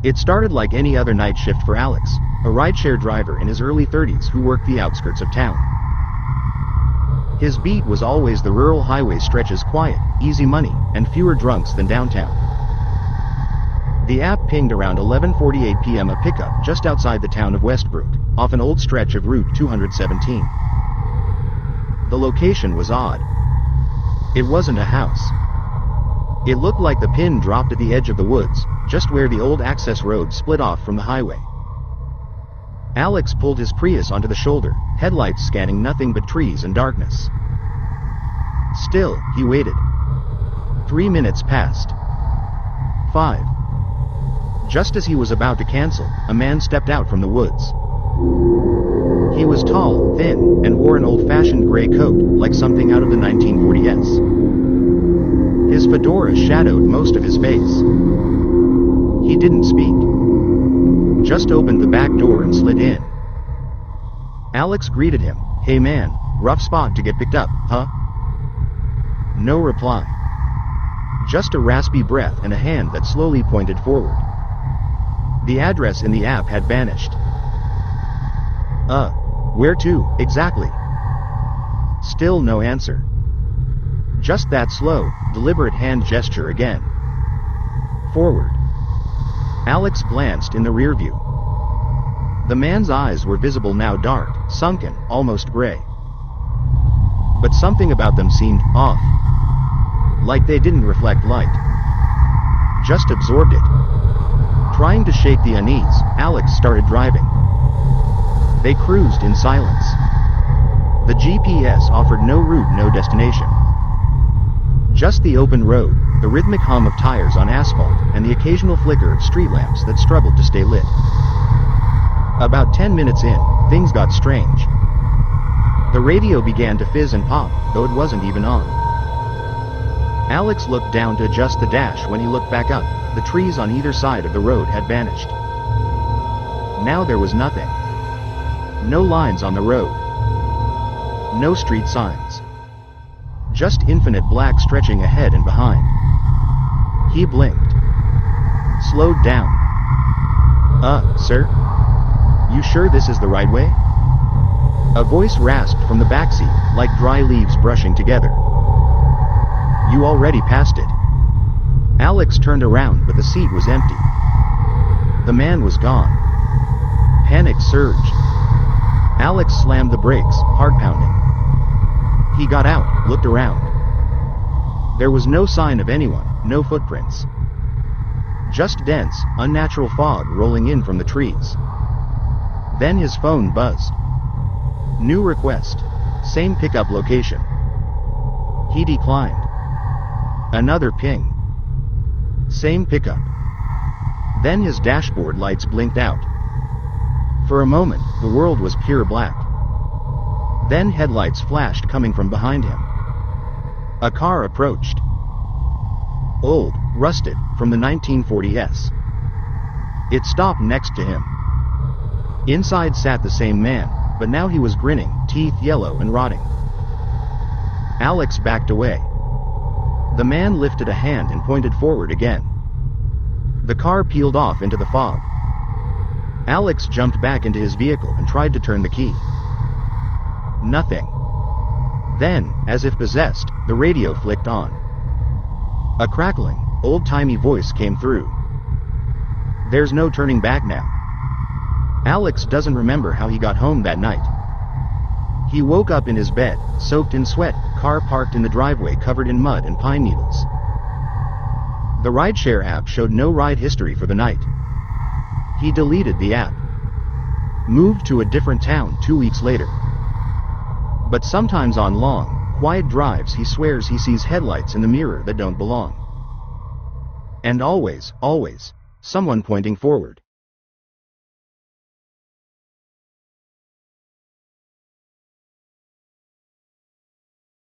It started like any other night shift for Alex, a rideshare driver in his early 30s who worked the outskirts of town. His beat was always the rural highway stretches, quiet, easy money, and fewer drunks than downtown. The app pinged around 11:48 p.m. a pickup just outside the town of Westbrook, off an old stretch of Route 217. The location was odd. It wasn't a house. It looked like the pin dropped at the edge of the woods, just where the old access road split off from the highway. Alex pulled his Prius onto the shoulder, headlights scanning nothing but trees and darkness. Still, he waited. 3 minutes passed. 5. Just as he was about to cancel, a man stepped out from the woods. He was tall, thin, and wore an old-fashioned gray coat, like something out of the 1940s. His fedora shadowed most of his face. He didn't speak. Just opened the back door and slid in. Alex greeted him. "Hey man, rough spot to get picked up, huh?" No reply. Just a raspy breath and a hand that slowly pointed forward. The address in the app had vanished. Where to, exactly?" Still no answer. Just that slow, deliberate hand gesture again. Forward. Alex glanced in the rear view. The man's eyes were visible now, dark, sunken, almost gray. But something about them seemed off. Like they didn't reflect light. Just absorbed it. Trying to shake the unease, Alex started driving. They cruised in silence. The GPS offered no route, no destination. Just the open road, the rhythmic hum of tires on asphalt, and the occasional flicker of street lamps that struggled to stay lit. About 10 minutes in, things got strange. The radio began to fizz and pop, though it wasn't even on. Alex looked down to adjust the dash. When he looked back up, the trees on either side of the road had vanished. Now there was nothing. No lines on the road. No street signs. Just infinite black stretching ahead and behind. He blinked. Slowed down. Sir? You sure this is the right way?" A voice rasped from the backseat, like dry leaves brushing together. "You already passed it." Alex turned around, but the seat was empty. The man was gone. Panic surged. Alex slammed the brakes, heart pounding. He got out, looked around. There was no sign of anyone, no footprints. Just dense, unnatural fog rolling in from the trees. Then his phone buzzed. New request. Same pickup location. He declined. Another ping. Same pickup. Then his dashboard lights blinked out. For a moment, the world was pure black. Then headlights flashed coming from behind him. A car approached. Old, rusted, from the 1940s. It stopped next to him. Inside sat the same man, but now he was grinning, teeth yellow and rotting. Alex backed away. The man lifted a hand and pointed forward again. The car peeled off into the fog. Alex jumped back into his vehicle and tried to turn the key. Nothing. Then, as if possessed, the radio flicked on. A crackling, old-timey voice came through. "There's no turning back now." Alex doesn't remember how he got home that night. He woke up in his bed, soaked in sweat, car parked in the driveway covered in mud and pine needles. The rideshare app showed no ride history for the night. He deleted the app. Moved to a different town 2 weeks later. But sometimes on long, quiet drives he swears he sees headlights in the mirror that don't belong. And always, someone pointing forward.